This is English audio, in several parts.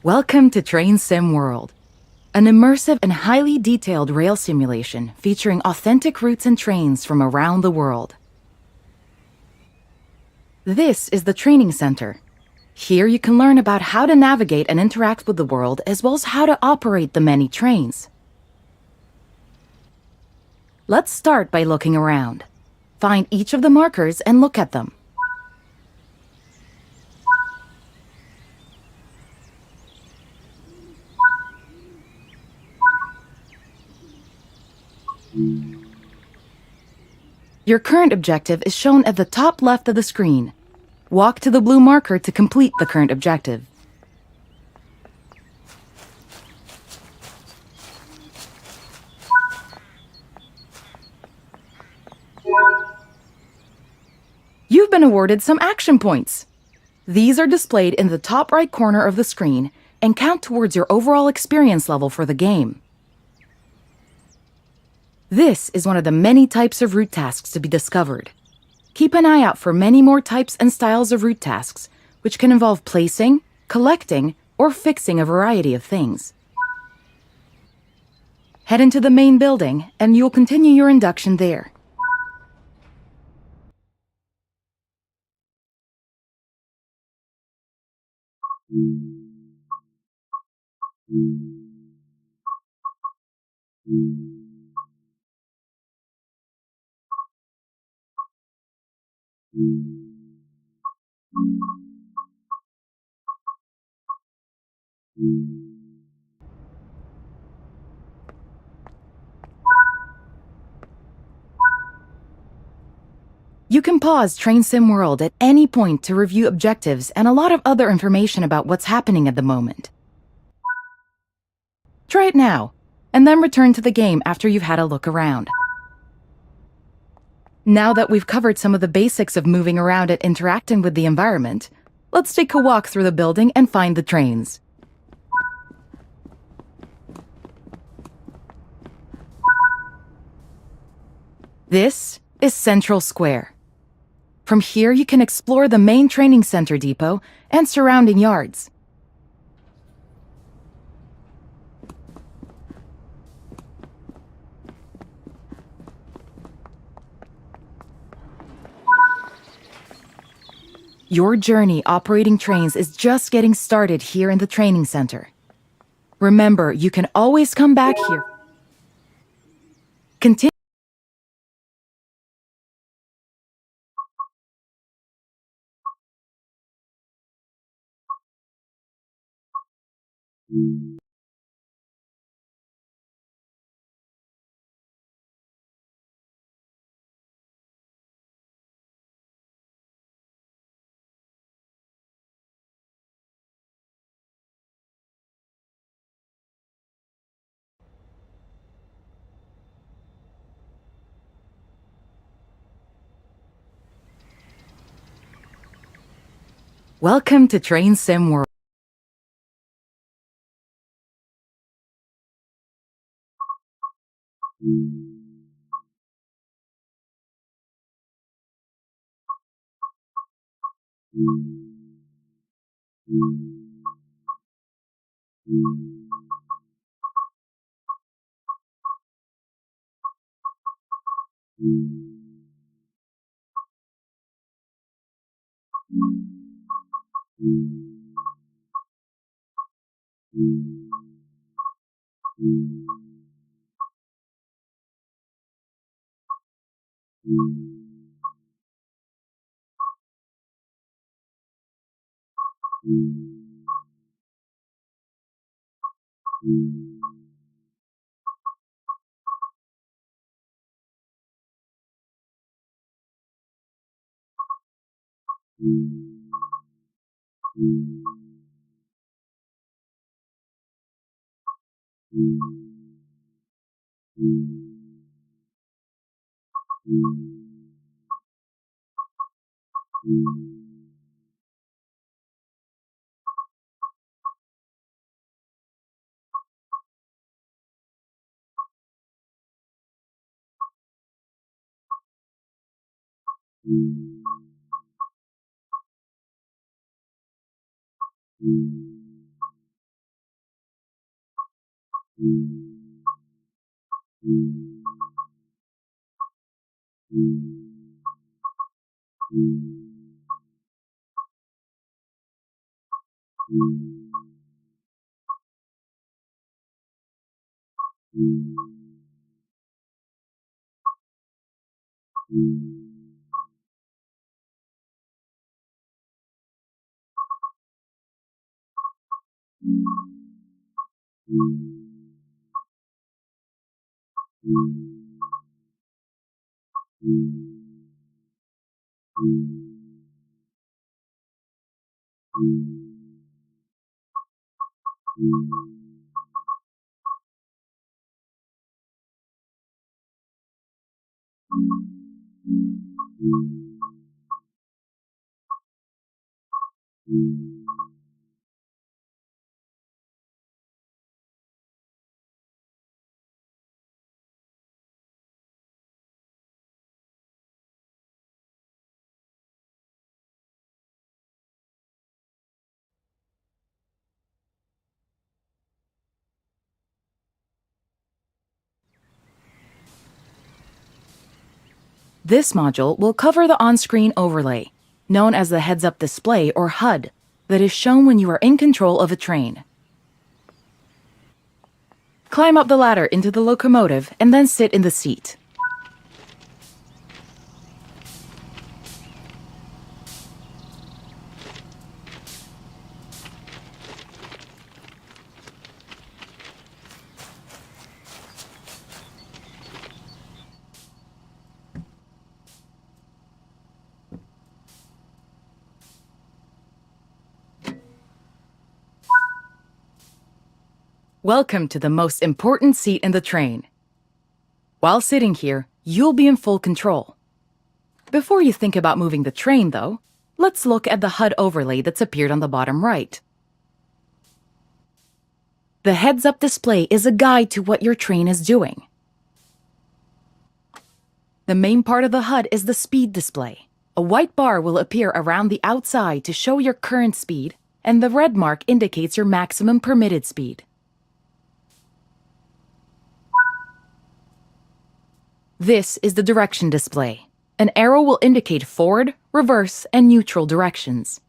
Welcome to Train Sim World, an immersive and highly detailed rail simulation featuring authentic routes and trains from around the world. This is the training center. Here you can learn about how to navigate and interact with the world, as well as how to operate the many trains. Let's start by looking around. Find each of the markers and look at them. Your current objective is shown at the top left of the screen. Walk to the blue marker to complete the current objective. You've been awarded some action points. These are displayed in the top right corner of the screen and count towards your overall experience level for the game. This is one of the many types of route tasks to be discovered. Keep an eye out for many more types and styles of route tasks, which can involve placing, collecting, or fixing a variety of things. Head into the main building, and you'll continue your induction there. You can pause Train Sim World at any point to review objectives and a lot of other information about what's happening at the moment. Try it now, and then return to the game after you've had a look around. Now that we've covered some of the basics of moving around and interacting with the environment, let's take a walk through the building and find the trains. This is Central Square. From here, you can explore the main training center depot and surrounding yards. Your journey operating trains is just getting started here in the training center. Remember, you can always come back here. Continue. Welcome to Train Sim World. This module will cover the on-screen overlay, known as the heads-up display or HUD, that is shown when you are in control of a train. Climb up the ladder into the locomotive and then sit in the seat. Welcome to the most important seat in the train. While sitting here, you'll be in full control. Before you think about moving the train, though, let's look at the HUD overlay that's appeared on the bottom right. The heads-up display is a guide to what your train is doing. The main part of the HUD is the speed display. A white bar will appear around the outside to show your current speed, and the red mark indicates your maximum permitted speed. This is the direction display. An arrow will indicate forward, reverse, and neutral directions.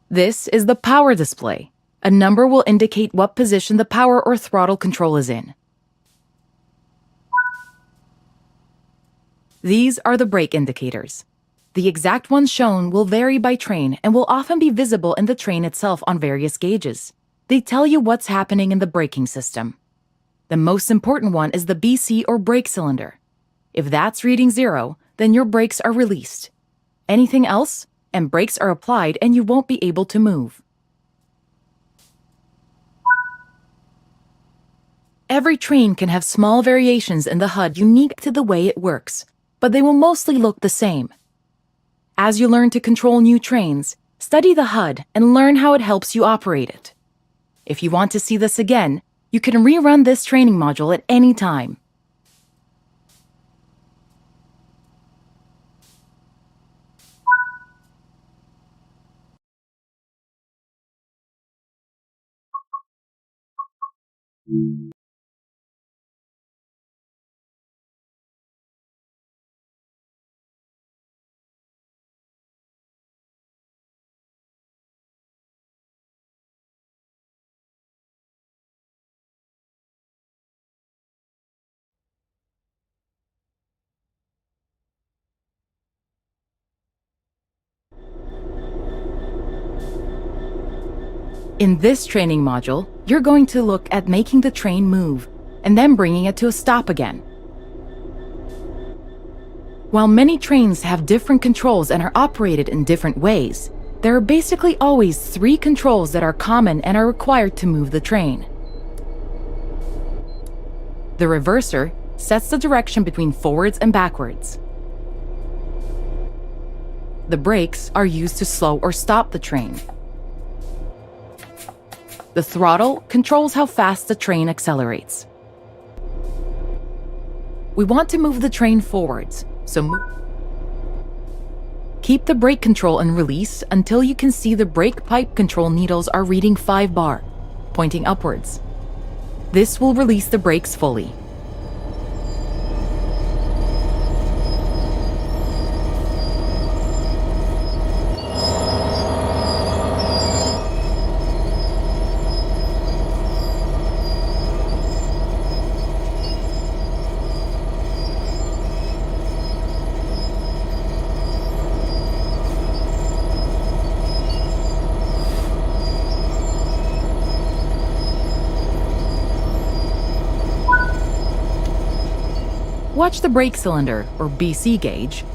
This is the power display. A number will indicate what position the power or throttle control is in. These are the brake indicators. The exact ones shown will vary by train and will often be visible in the train itself on various gauges. They tell you what's happening in the braking system. The most important one is the BC or brake cylinder. If that's reading 0, then your brakes are released. Anything else, and brakes are applied and you won't be able to move. Every train can have small variations in the HUD unique to the way it works, but they will mostly look the same. As you learn to control new trains, study the HUD and learn how it helps you operate it. If you want to see this again, you can rerun this training module at any time. In this training module, you're going to look at making the train move and then bringing it to a stop again. While many trains have different controls and are operated in different ways, there are basically always 3 controls that are common and are required to move the train. The reverser sets the direction between forwards and backwards. The brakes are used to slow or stop the train. The throttle controls how fast the train accelerates. We want to move the train forwards, so keep the brake control and release until you can see the brake pipe control needles are reading 5 bar, pointing upwards. This will release the brakes fully. Watch the brake cylinder, or BC gauge,